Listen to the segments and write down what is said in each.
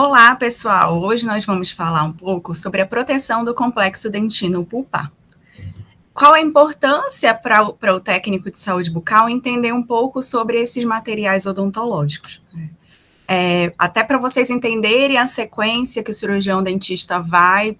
Olá, pessoal! Hoje nós vamos falar um pouco sobre a proteção do complexo dentino pulpar. Qual a importância para o técnico de saúde bucal entender um pouco sobre esses materiais odontológicos? Até para vocês entenderem a sequência que o cirurgião dentista vai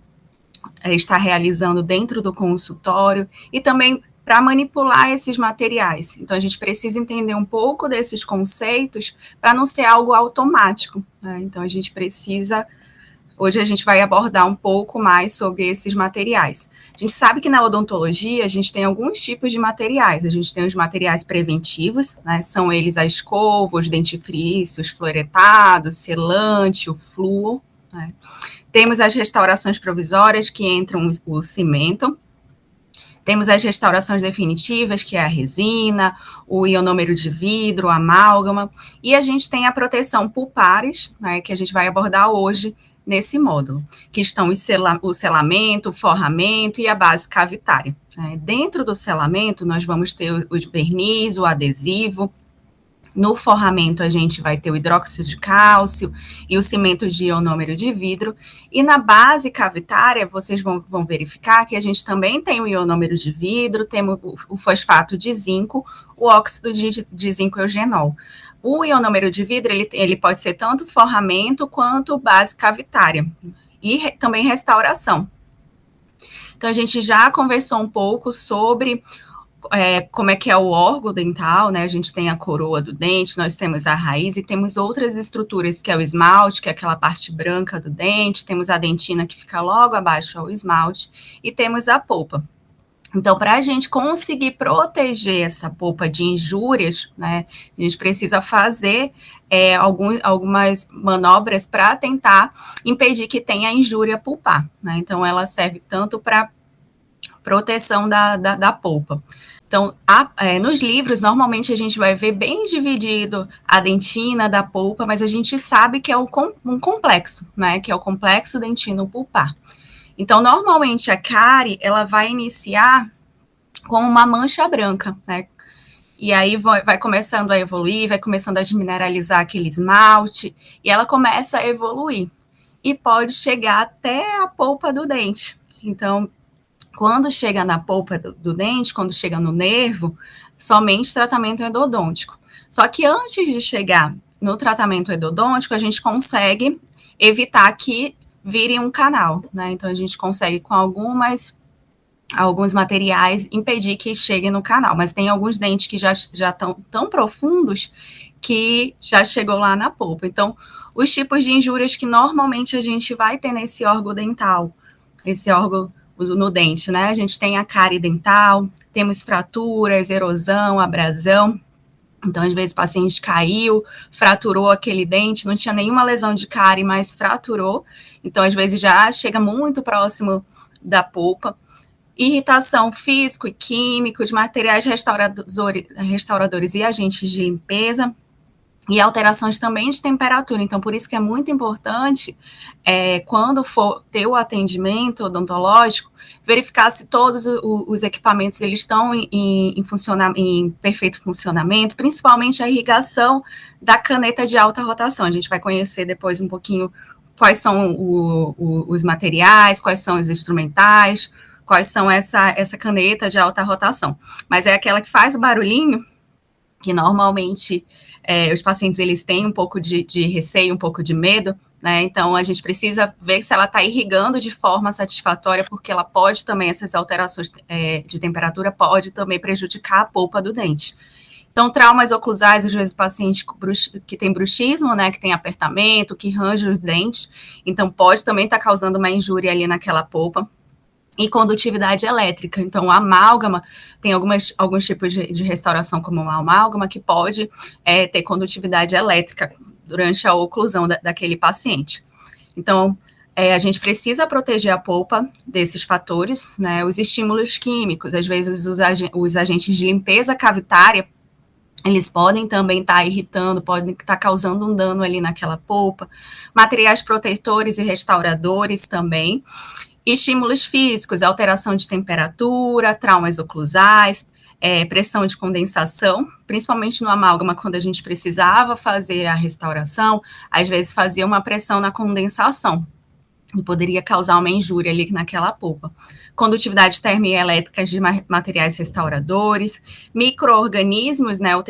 estar realizando dentro do consultório e também para manipular esses materiais. Então, a gente precisa entender um pouco desses conceitos para não ser algo automático, né? Então, hoje a gente vai abordar um pouco mais sobre esses materiais. A gente sabe que na odontologia a gente tem alguns tipos de materiais. A gente tem os materiais preventivos, né? São eles a escova, os dentifrícios, fluoretados, selante, o flúor, né? Temos as restaurações provisórias, que entram o cimento. Temos as restaurações definitivas, que é a resina, o ionômero de vidro, a amálgama. E a gente tem a proteção pulpares, né, que a gente vai abordar hoje nesse módulo, que estão o selamento, o forramento e a base cavitária. Dentro do selamento, nós vamos ter o verniz, o adesivo. No forramento, a gente vai ter o hidróxido de cálcio e o cimento de ionômero de vidro. E na base cavitária, vocês vão verificar que a gente também tem o ionômero de vidro, temos o fosfato de zinco, o óxido de zinco eugenol. O ionômero de vidro, ele pode ser tanto forramento quanto base cavitária. E também restauração. Então, a gente já conversou um pouco sobre como é que é o órgão dental, né? A gente tem a coroa do dente, nós temos a raiz e temos outras estruturas, que é o esmalte, que é aquela parte branca do dente, temos a dentina que fica logo abaixo ao esmalte, e temos a polpa. Então, para a gente conseguir proteger essa polpa de injúrias, né, a gente precisa fazer algumas manobras para tentar impedir que tenha injúria pulpar, né? Então, ela serve tanto para proteção da polpa. Então, nos livros, normalmente a gente vai ver bem dividido a dentina da polpa, mas a gente sabe que é um complexo, né? Que é o complexo dentino-pulpar. Então, normalmente a cárie, ela vai iniciar com uma mancha branca, né? E aí vai começando a evoluir, vai começando a desmineralizar aquele esmalte, e ela começa a evoluir. E pode chegar até a polpa do dente. Então, quando chega na polpa do dente, quando chega no nervo, somente tratamento endodôntico. Só que antes de chegar no tratamento endodôntico, a gente consegue evitar que vire um canal, né? Então, a gente consegue, com alguns materiais, impedir que chegue no canal. Mas tem alguns dentes que já estão tão profundos que já chegou lá na polpa. Então, os tipos de injúrias que normalmente a gente vai ter nesse órgão dental, esse órgão no dente, né? A gente tem a cárie dental, temos fraturas, erosão, abrasão. Então, às vezes, o paciente caiu, fraturou aquele dente, não tinha nenhuma lesão de cárie, mas fraturou. Então, às vezes, já chega muito próximo da polpa. Irritação físico e químico, de materiais restauradores e agentes de limpeza. E alterações também de temperatura. Então, por isso que é muito importante, quando for ter o atendimento odontológico, verificar se todos os equipamentos eles estão em perfeito funcionamento, principalmente a irrigação da caneta de alta rotação. A gente vai conhecer depois um pouquinho quais são os materiais, quais são os instrumentais, quais são essa caneta de alta rotação. Mas é aquela que faz o barulhinho, que normalmente os pacientes eles têm um pouco de receio, um pouco de medo, né? Então, a gente precisa ver se ela está irrigando de forma satisfatória, porque ela pode também, essas alterações de temperatura, pode também prejudicar a polpa do dente. Então, traumas oclusais, às vezes, o paciente que tem bruxismo, né, que tem apertamento, que range os dentes, então pode também estar causando uma injúria ali naquela polpa. E condutividade elétrica. Então, a amálgama, tem alguns tipos de restauração, como uma amálgama, que pode ter condutividade elétrica durante a oclusão daquele paciente. Então, a gente precisa proteger a polpa desses fatores, né? Os estímulos químicos, às vezes os agentes de limpeza cavitária, eles podem também estar irritando, podem estar causando um dano ali naquela polpa. Materiais protetores e restauradores também. Estímulos físicos, alteração de temperatura, traumas oclusais, pressão de condensação, principalmente no amálgama, quando a gente precisava fazer a restauração, às vezes fazia uma pressão na condensação, e poderia causar uma injúria ali naquela polpa. Condutividade térmica e elétrica de materiais restauradores, micro-organismos, né, o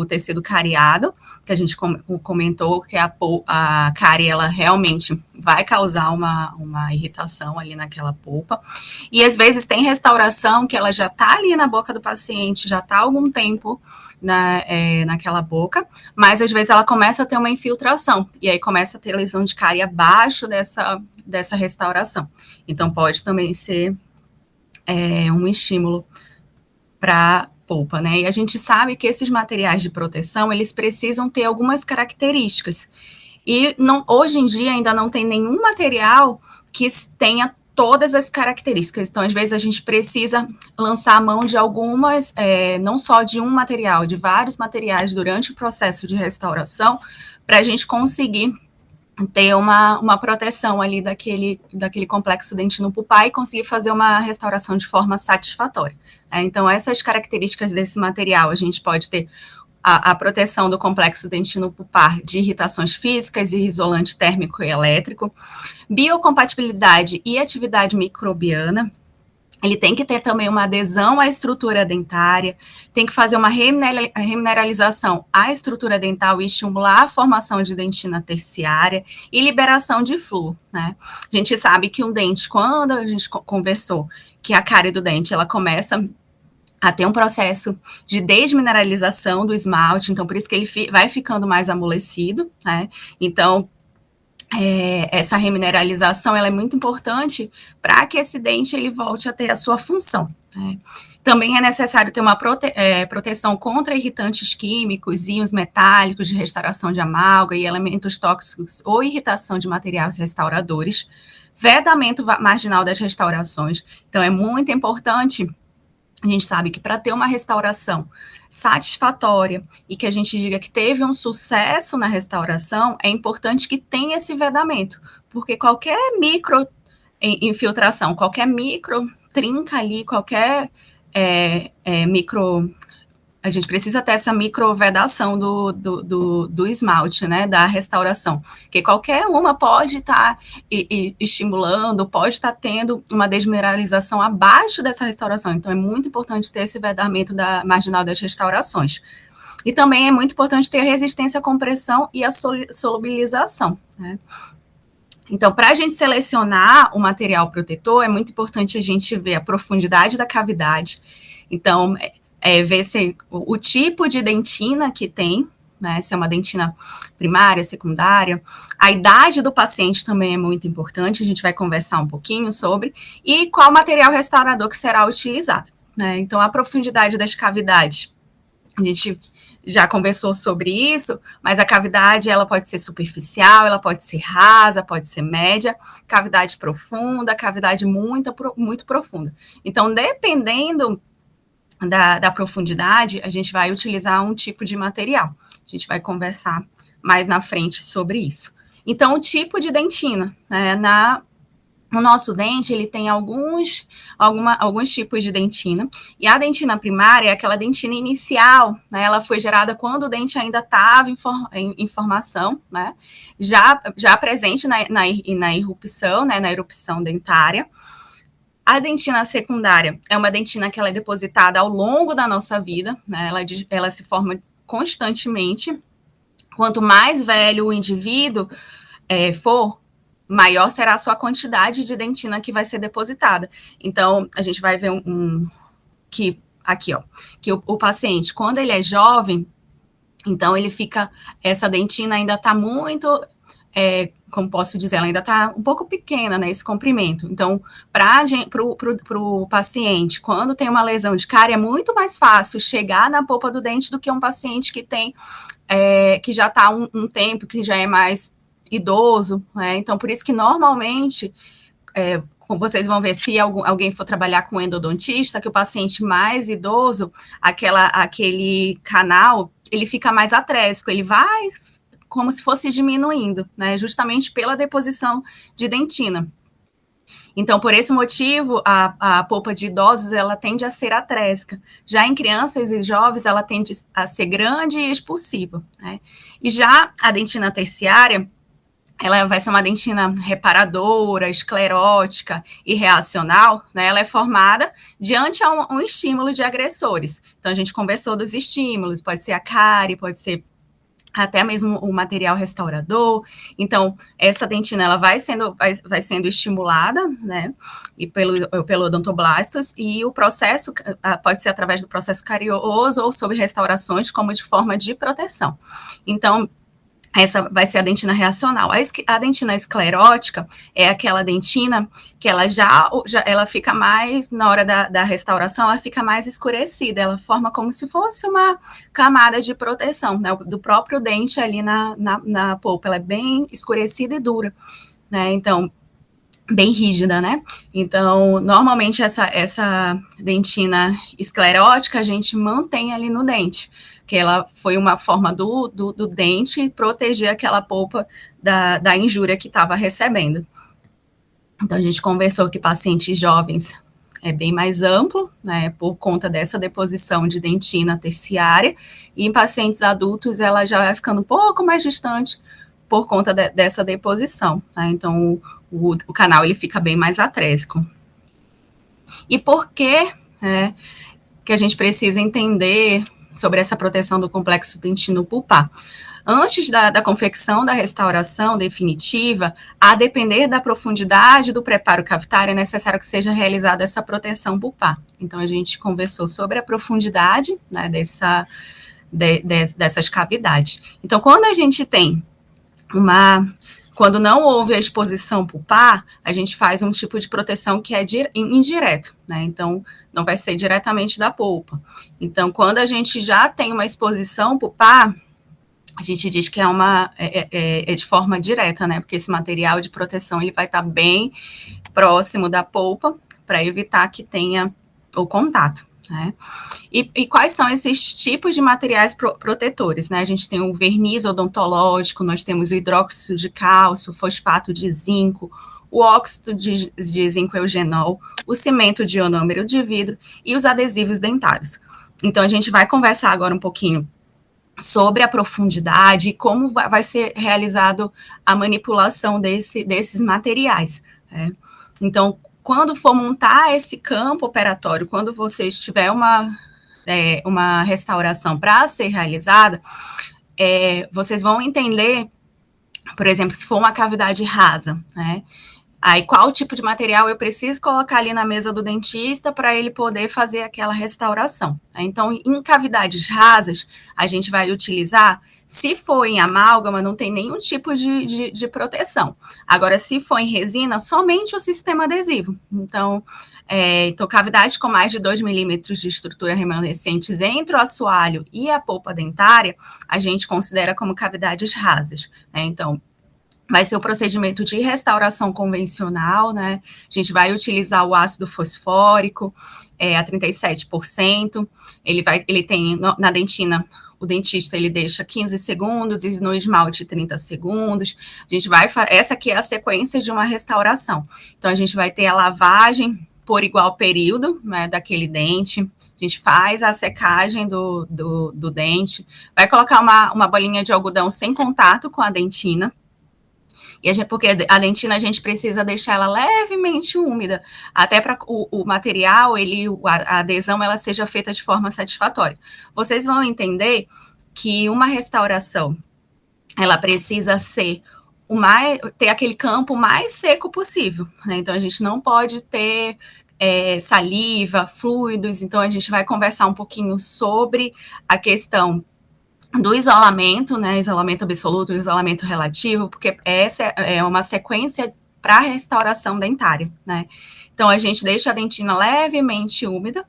tecido cariado, que a gente comentou que a cárie, ela realmente vai causar uma irritação ali naquela polpa, e às vezes tem restauração que ela já está ali na boca do paciente, já está há algum tempo naquela boca, mas às vezes ela começa a ter uma infiltração, e aí começa a ter lesão de cárie abaixo dessa restauração. Então, pode também ser um estímulo para polpa, né? E a gente sabe que esses materiais de proteção, eles precisam ter algumas características. E hoje em dia ainda não tem nenhum material que tenha todas as características. Então, às vezes, a gente precisa lançar a mão de algumas, não só de um material, de vários materiais durante o processo de restauração, para a gente conseguir ter uma proteção ali daquele complexo dentino pulpar e conseguir fazer uma restauração de forma satisfatória. Então, essas características desse material, a gente pode ter a proteção do complexo dentino pulpar de irritações físicas e isolante térmico e elétrico, biocompatibilidade e atividade microbiana. Ele tem que ter também uma adesão à estrutura dentária, tem que fazer uma remineralização à estrutura dental e estimular a formação de dentina terciária e liberação de flúor, né? A gente sabe que um dente, quando a gente conversou que a cárie do dente, ela começa a ter um processo de desmineralização do esmalte, então por isso que ele vai ficando mais amolecido, né? Então, essa remineralização ela é muito importante para que esse dente ele volte a ter a sua função, né? Também é necessário ter uma proteção contra irritantes químicos, íons metálicos de restauração de amálgama e elementos tóxicos ou irritação de materiais restauradores, vedamento marginal das restaurações. Então, é muito importante. A gente sabe que para ter uma restauração satisfatória e que a gente diga que teve um sucesso na restauração, é importante que tenha esse vedamento, porque qualquer micro infiltração, qualquer micro trinca ali, qualquer micro... A gente precisa ter essa microvedação do esmalte, né, da restauração, que qualquer uma pode estar estimulando, pode estar tendo uma desmineralização abaixo dessa restauração. Então, é muito importante ter esse vedamento da marginal das restaurações. E também é muito importante ter a resistência à compressão e a solubilização, né? Então, para a gente selecionar o material protetor, é muito importante a gente ver a profundidade da cavidade. Então, ver se o tipo de dentina que tem, né, se é uma dentina primária, secundária, a idade do paciente também é muito importante, a gente vai conversar um pouquinho sobre, e qual material restaurador que será utilizado, né? Então, a profundidade das cavidades, a gente já conversou sobre isso, mas a cavidade, ela pode ser superficial, ela pode ser rasa, pode ser média, cavidade profunda, cavidade muito profunda. Então, dependendo da profundidade, a gente vai utilizar um tipo de material. A gente vai conversar mais na frente sobre isso. Então, o tipo de dentina, né, o nosso dente, ele tem alguns tipos de dentina, e a dentina primária é aquela dentina inicial, né, ela foi gerada quando o dente ainda estava em formação, né, já presente na erupção, né, na erupção dentária. A dentina secundária é uma dentina que ela é depositada ao longo da nossa vida, né, ela se forma constantemente. Quanto mais velho o indivíduo for, maior será a sua quantidade de dentina que vai ser depositada. Então, a gente vai ver que o paciente, quando ele é jovem, então ele fica, essa dentina ainda está muito, como posso dizer, ela ainda está um pouco pequena, né, esse comprimento. Então, para o paciente, quando tem uma lesão de cárie, é muito mais fácil chegar na polpa do dente do que um paciente que tem, que já está um tempo, que já é mais idoso, né? Então, por isso que normalmente, vocês vão ver, se alguém for trabalhar com endodontista, que o paciente mais idoso, aquele canal, ele fica mais atrésico, ele vai como se fosse diminuindo, né? Justamente pela deposição de dentina. Então, por esse motivo, a polpa de idosos, ela tende a ser atrésica. Já em crianças e jovens, ela tende a ser grande e expulsiva, né? E já a dentina terciária, ela vai ser uma dentina reparadora, esclerótica e reacional, né? Ela é formada diante a um estímulo de agressores. Então, a gente conversou dos estímulos, pode ser a cárie, pode ser até mesmo o material restaurador. Então, essa dentina, ela vai sendo estimulada, né, e pelo odontoblastos, e o processo pode ser através do processo carioso ou sob restaurações, como de forma de proteção. Então, essa vai ser a dentina reacional. A dentina esclerótica é aquela dentina que ela ela fica mais, na hora da restauração, ela fica mais escurecida, ela forma como se fosse uma camada de proteção, né, do próprio dente ali na polpa, ela é bem escurecida e dura, né, então, bem rígida, né? Então, normalmente essa dentina esclerótica a gente mantém ali no dente, que ela foi uma forma do dente proteger aquela polpa da injúria que estava recebendo. Então, a gente conversou que pacientes jovens é bem mais amplo, né, por conta dessa deposição de dentina terciária, e em pacientes adultos ela já vai ficando um pouco mais distante por conta dessa deposição, né? Então, o canal ele fica bem mais atrésico. E por que, né, que a gente precisa entender sobre essa proteção do complexo dentino pulpar? Antes da confecção da restauração definitiva, a depender da profundidade do preparo cavitário, é necessário que seja realizada essa proteção pulpar. Então, a gente conversou sobre a profundidade, né, dessas cavidades. Então, quando a gente tem quando não houve a exposição pulpar, a gente faz um tipo de proteção que é indireto, né? Então, não vai ser diretamente da polpa. Então, quando a gente já tem uma exposição pulpar, a gente diz que é de forma direta, né? Porque esse material de proteção ele vai estar bem próximo da polpa para evitar que tenha o contato, né? E quais são esses tipos de materiais protetores, né? A gente tem o verniz odontológico, nós temos o hidróxido de cálcio, o fosfato de zinco, o óxido de zinco eugenol, o cimento de ionômero de vidro e os adesivos dentários. Então, a gente vai conversar agora um pouquinho sobre a profundidade e como vai ser realizado a manipulação desses materiais, né? Então, quando for montar esse campo operatório, quando você tiver uma restauração para ser realizada, vocês vão entender, por exemplo, se for uma cavidade rasa, né? Aí, qual tipo de material eu preciso colocar ali na mesa do dentista para ele poder fazer aquela restauração. Então, em cavidades rasas, a gente vai utilizar, se for em amálgama, não tem nenhum tipo de proteção. Agora, se for em resina, somente o sistema adesivo. Então, cavidades com mais de 2 milímetros de estrutura remanescentes entre o assoalho e a polpa dentária, a gente considera como cavidades rasas, né? Então, vai ser o procedimento de restauração convencional, né? A gente vai utilizar o ácido fosfórico a 37%. Ele tem na dentina, o dentista ele deixa 15 segundos e no esmalte 30 segundos. A gente essa aqui é a sequência de uma restauração. Então, a gente vai ter a lavagem por igual período, né, daquele dente. A gente faz a secagem do dente, vai colocar uma bolinha de algodão sem contato com a dentina. Porque a dentina a gente precisa deixar ela levemente úmida, até para o material, a adesão, ela seja feita de forma satisfatória. Vocês vão entender que uma restauração, ela precisa ter aquele campo mais seco possível, né? Então, a gente não pode ter saliva, fluidos, então a gente vai conversar um pouquinho sobre a questão do isolamento, né, isolamento absoluto e isolamento relativo, porque essa é uma sequência para a restauração dentária, né. Então, a gente deixa a dentina levemente úmida,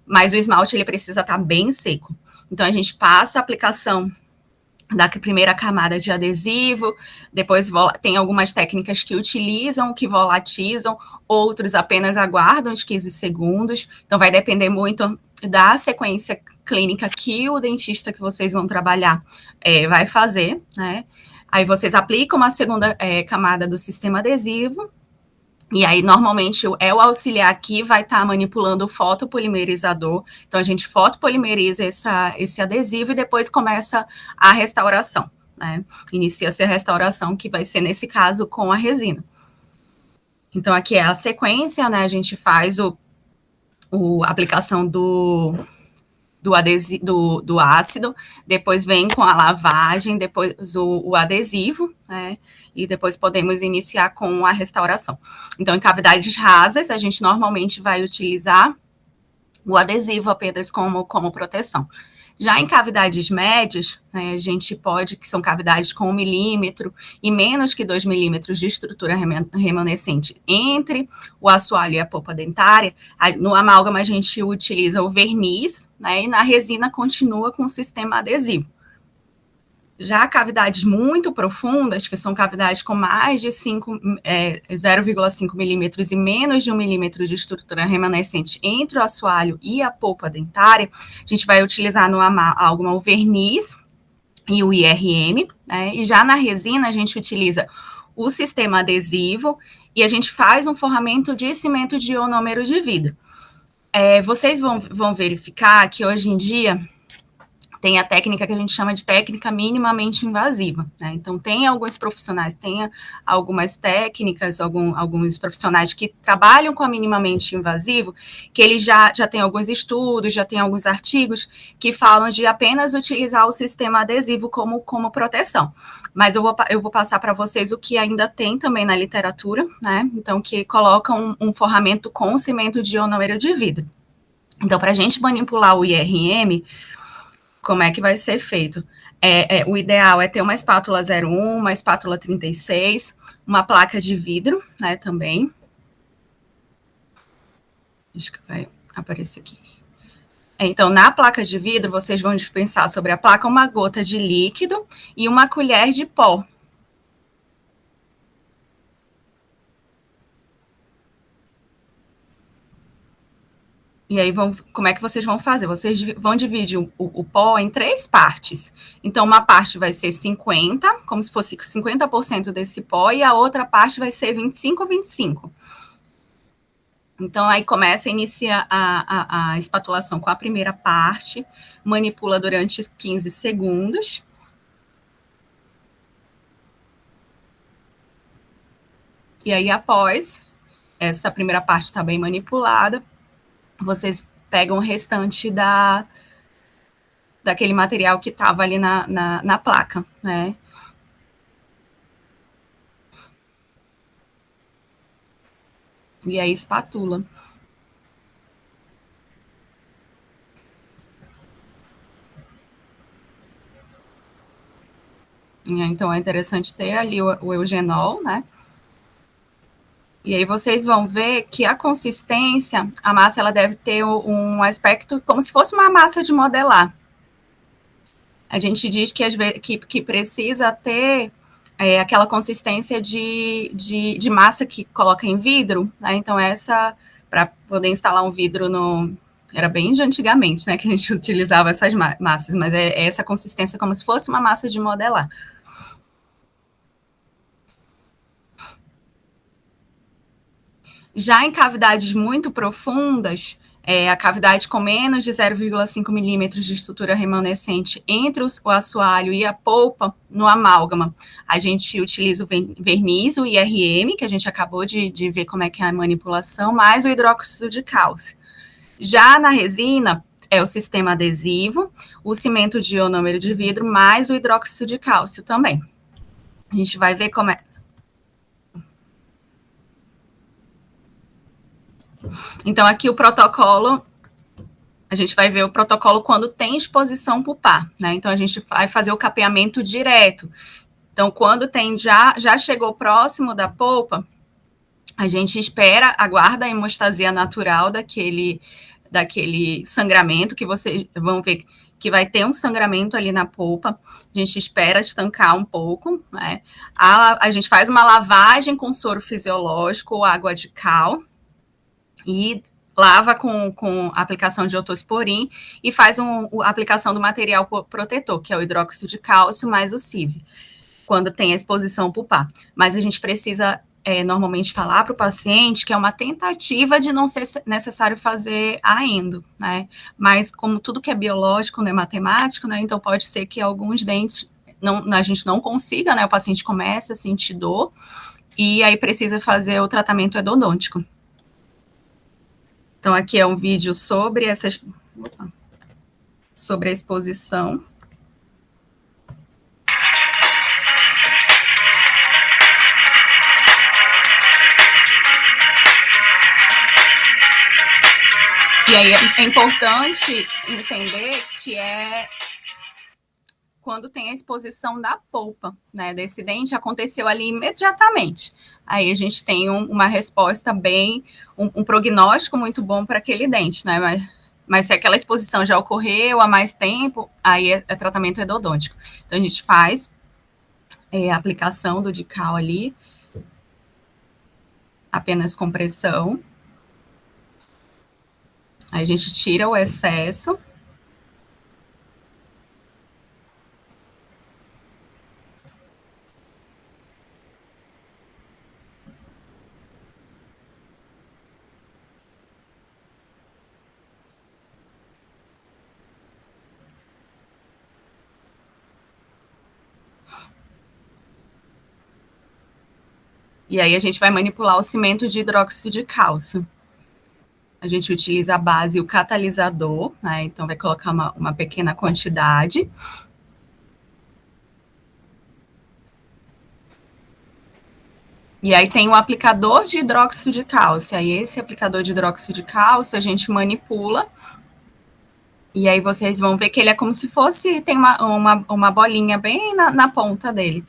mas o esmalte ele precisa estar bem seco. Então, a gente passa a aplicação da primeira camada de adesivo, depois tem algumas técnicas que volatizam, outros apenas aguardam os 15 segundos, então vai depender muito da sequência clínica que o dentista que vocês vão trabalhar vai fazer, né? Aí vocês aplicam uma segunda camada do sistema adesivo, E aí, normalmente, o auxiliar aqui vai estar manipulando o fotopolimerizador. Então, a gente fotopolimeriza esse adesivo e depois começa a restauração, né? Inicia-se a restauração, que vai ser, nesse caso, com a resina. Então, aqui é a sequência, né? A gente faz a aplicação do ácido, depois vem com a lavagem, depois o adesivo, né? E depois podemos iniciar com a restauração. Então, em cavidades rasas, a gente normalmente vai utilizar o adesivo apenas como proteção. Já em cavidades médias, né, a gente pode, que são cavidades com 1 milímetro e menos que 2 milímetros de estrutura remanescente entre o assoalho e a polpa dentária, no amálgama a gente utiliza o verniz, né, e na resina continua com o sistema adesivo. Já cavidades muito profundas, que são cavidades com mais de 0,5 milímetros e menos de 1 milímetro de estrutura remanescente entre o assoalho e a polpa dentária, a gente vai utilizar no amálgama o verniz e o IRM, né? E já na resina a gente utiliza o sistema adesivo e a gente faz um forramento de cimento de ionômero de vidro. Vocês vão verificar que hoje em dia tem a técnica que a gente chama de técnica minimamente invasiva, né? Então, tem alguns profissionais, tem algumas técnicas, alguns profissionais que trabalham com a minimamente invasivo, que eles já têm alguns estudos, já tem alguns artigos que falam de apenas utilizar o sistema adesivo como proteção. Mas eu vou passar para vocês o que ainda tem também na literatura, né? Então, que coloca um forramento com cimento de ionômero de vidro. Então, para a gente manipular o IRM, como é que vai ser feito? O ideal é ter uma espátula 01, uma espátula 36, uma placa de vidro, né, também. Acho que vai aparecer aqui. Então, na placa de vidro, vocês vão dispensar sobre a placa uma gota de líquido e uma colher de pó. E aí, como é que vocês vão fazer? Vocês vão dividir o pó em 3 partes. Então, uma parte vai ser 50, como se fosse 50% desse pó, e a outra parte vai ser 25, 25. Então, aí inicia a espatulação com a primeira parte, manipula durante 15 segundos. E aí, após essa primeira parte estar bem manipulada, vocês pegam o restante daquele material que estava ali na placa, né? E aí espatula. Então é interessante ter ali o eugenol, né? E aí vocês vão ver que a consistência, a massa ela deve ter um aspecto como se fosse uma massa de modelar. A gente diz que precisa ter aquela consistência de massa que coloca em vidro, né? Então essa, para poder instalar um vidro era bem de antigamente, né, que a gente utilizava essas massas, mas é essa consistência como se fosse uma massa de modelar. Já em cavidades muito profundas, a cavidade com menos de 0,5 milímetros de estrutura remanescente entre o assoalho e a polpa, no amálgama, a gente utiliza o verniz, o IRM, que a gente acabou de ver como é que é a manipulação, mais o hidróxido de cálcio. Já na resina, é o sistema adesivo, o cimento de ionômero de vidro, mais o hidróxido de cálcio também. A gente vai ver como é. Então, aqui o protocolo, a gente vai ver o protocolo quando tem exposição pulpar, né? Então, a gente vai fazer o capeamento direto. Então, quando já chegou próximo da polpa, a gente espera, aguarda a hemostasia natural daquele sangramento, que vocês vão ver que vai ter um sangramento ali na polpa. A gente espera estancar um pouco, né? A gente faz uma lavagem com soro fisiológico ou água de cal, e lava com a aplicação de otosporin e faz a aplicação do material protetor, que é o hidróxido de cálcio mais o CIV, quando tem a exposição pulpar. Mas a gente precisa normalmente falar para o paciente que é uma tentativa de não ser necessário fazer a endo, né? Mas como tudo que é biológico não é matemático, né? Então pode ser que alguns dentes a gente não consiga, né? O paciente começa a sentir dor e aí precisa fazer o tratamento endodôntico. Então aqui é um vídeo sobre sobre a exposição. E aí é importante entender que quando tem a exposição da polpa, né, desse dente, aconteceu ali imediatamente. Aí a gente tem uma resposta um prognóstico muito bom para aquele dente, né, mas se aquela exposição já ocorreu há mais tempo, aí é tratamento endodôntico. Então a gente faz a aplicação do Dical ali, apenas compressão. Aí a gente tira o excesso. E aí a gente vai manipular o cimento de hidróxido de cálcio. A gente utiliza a base e o catalisador, né? Então vai colocar uma pequena quantidade. E aí tem o aplicador de hidróxido de cálcio. Aí esse aplicador de hidróxido de cálcio a gente manipula. E aí vocês vão ver que ele é como se fosse, tem uma bolinha bem na ponta dele.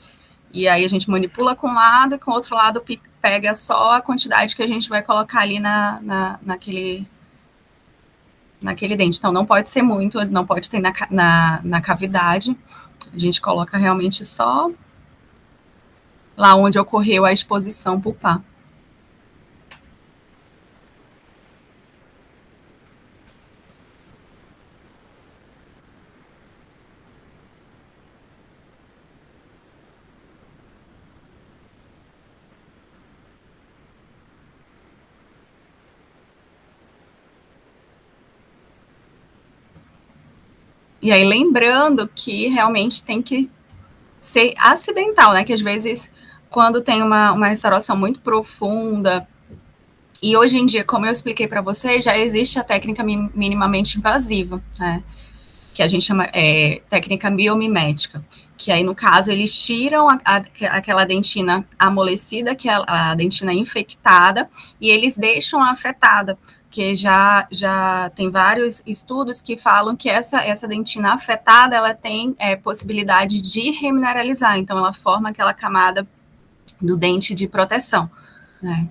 E aí a gente manipula com um lado e com o outro lado pega só a quantidade que a gente vai colocar ali naquele dente. Então não pode ser muito, não pode ter na cavidade. A gente coloca realmente só lá onde ocorreu a exposição pulpar. E aí, lembrando que realmente tem que ser acidental, né? Que às vezes, quando tem uma restauração muito profunda, e hoje em dia, como eu expliquei para vocês, já existe a técnica minimamente invasiva, né? Que a gente chama técnica biomimética, que aí, no caso, eles tiram aquela dentina amolecida, que é a dentina infectada, e eles deixam a afetada, que já tem vários estudos que falam que essa dentina afetada, ela tem possibilidade de remineralizar, então ela forma aquela camada do dente de proteção, né?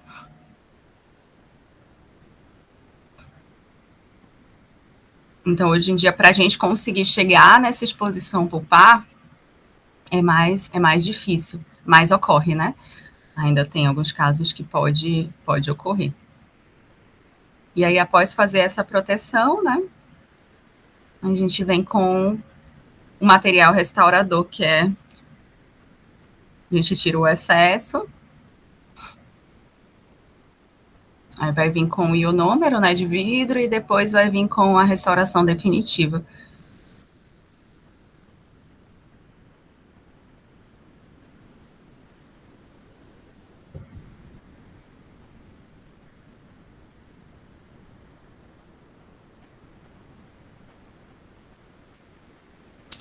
Então, hoje em dia, para a gente conseguir chegar nessa exposição pulpar, é mais difícil, mas ocorre, né? Ainda tem alguns casos que pode ocorrer. E aí, após fazer essa proteção, né, a gente vem com o material restaurador, que a gente tira o excesso, aí vai vir com o ionômero, né, de vidro, e depois vai vir com a restauração definitiva.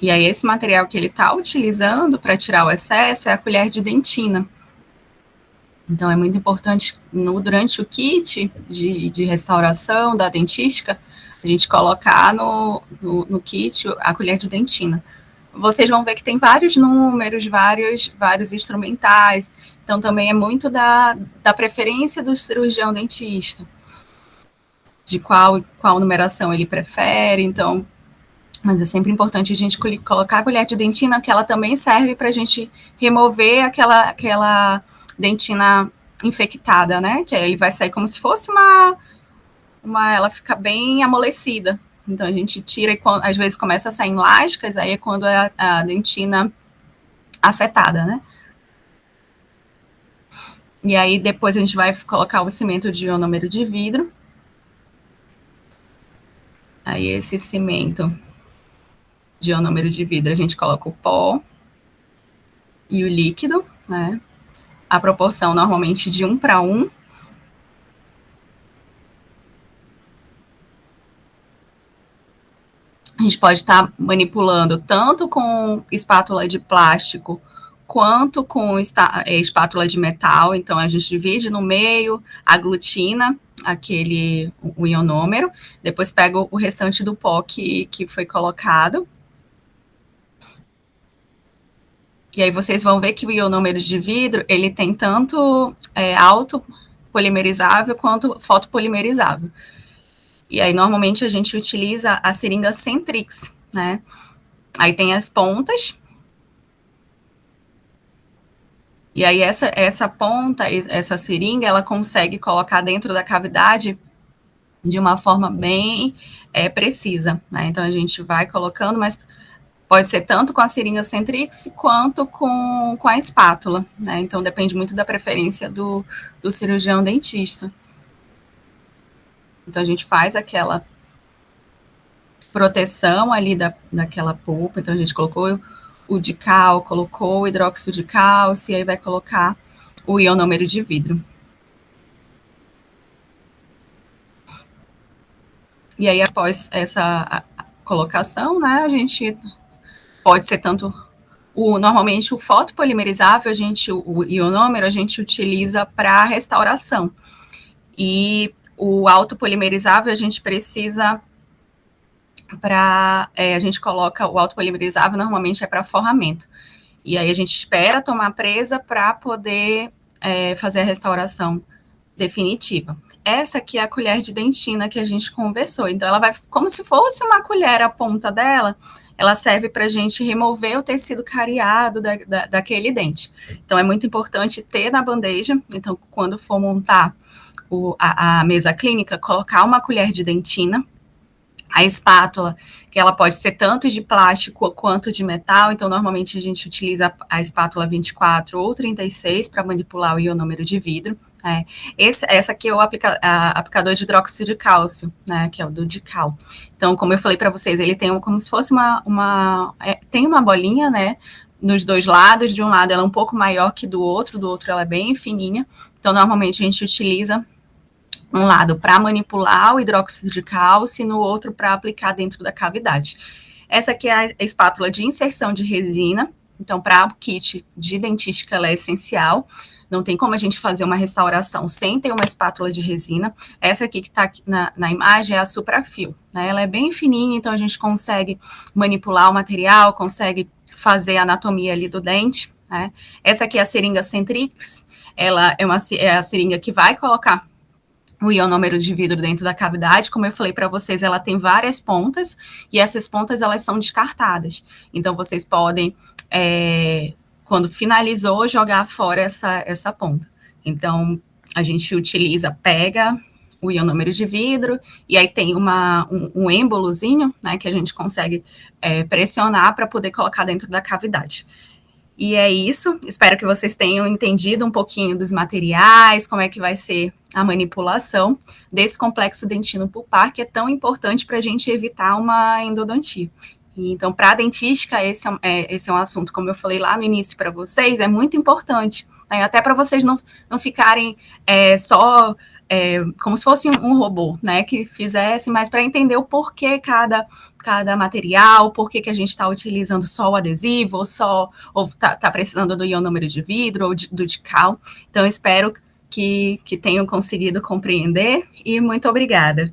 E aí, esse material que ele está utilizando para tirar o excesso é a colher de dentina. Então, é muito importante, durante o kit de restauração da dentística, a gente colocar no kit a colher de dentina. Vocês vão ver que tem vários números, vários instrumentais. Então, também é muito da preferência do cirurgião dentista, de qual numeração ele prefere. Então, mas é sempre importante a gente colocar a colher de dentina, que ela também serve para a gente remover aquela dentina infectada, né? Que aí ele vai sair como se fosse ela fica bem amolecida. Então a gente tira e às vezes começa a sair em lascas, aí é quando é a dentina afetada, né? E aí depois a gente vai colocar o cimento de ionômero de vidro. Aí esse cimento de ionômero de vidro, a gente coloca o pó e o líquido, né? A proporção normalmente de 1:1. A gente pode estar manipulando tanto com espátula de plástico quanto com espátula de metal. Então a gente divide no meio, aglutina o ionômero, depois pega o restante do pó que foi colocado. E aí vocês vão ver que o ionômero de vidro, ele tem tanto autopolimerizável quanto fotopolimerizável. E aí normalmente a gente utiliza a seringa Centrix, né? Aí tem as pontas. E aí essa ponta, essa seringa, ela consegue colocar dentro da cavidade de uma forma bem precisa, né? Então a gente vai colocando, mas pode ser tanto com a seringa Centrix quanto com a espátula, né? Então depende muito da preferência do cirurgião dentista. Então a gente faz aquela proteção ali daquela polpa. Então a gente colocou o de cal, colocou o hidróxido de cálcio, e aí vai colocar o ionômero de vidro. E aí, após essa colocação, né, a gente pode ser tanto normalmente o fotopolimerizável, o ionômero, a gente utiliza para restauração. E o autopolimerizável, a gente precisa a gente coloca o autopolimerizável, normalmente é para forramento. E aí a gente espera tomar presa para poder fazer a restauração definitiva. Essa aqui é a colher de dentina que a gente conversou. Então, ela vai, como se fosse uma colher, a ponta dela, ela serve para a gente remover o tecido cariado daquele dente. Então, é muito importante ter na bandeja. Então, quando for montar a mesa clínica, colocar uma colher de dentina. A espátula, que ela pode ser tanto de plástico quanto de metal, então normalmente a gente utiliza a espátula 24 ou 36 para manipular o ionômero de vidro. Essa aqui é o aplicador de hidróxido de cálcio, né, que é o do Dical. Então, como eu falei para vocês, ele tem como se fosse tem uma bolinha, né, nos dois lados. De um lado ela é um pouco maior que do outro ela é bem fininha. Então, normalmente a gente utiliza um lado para manipular o hidróxido de cálcio e no outro para aplicar dentro da cavidade. Essa aqui é a espátula de inserção de resina. Então, para o kit de dentística, ela é essencial. Não tem como a gente fazer uma restauração sem ter uma espátula de resina. Essa aqui que está na imagem é a Suprafil, né? Ela é bem fininha, então a gente consegue manipular o material, consegue fazer a anatomia ali do dente, né? Essa aqui é a seringa Centrix. Ela é a seringa que vai colocar o ionômero de vidro dentro da cavidade. Como eu falei para vocês, ela tem várias pontas, e essas pontas, elas são descartadas. Então, vocês podem, quando finalizou, jogar fora essa ponta. Então, a gente pega o ionômero de vidro, e aí tem um êmbolozinho, né, que a gente consegue pressionar para poder colocar dentro da cavidade. E é isso, espero que vocês tenham entendido um pouquinho dos materiais, como é que vai ser a manipulação desse complexo dentino pulpar, que é tão importante para a gente evitar uma endodontia. Então, para a dentística, esse é um assunto, como eu falei lá no início para vocês, é muito importante, né? Até para vocês não ficarem só como se fosse um robô, né, que fizesse, mas para entender o porquê cada material, por que a gente está utilizando só o adesivo, ou está precisando do ionômero de vidro ou do de cal. Então, espero que tenham conseguido compreender, e muito obrigada.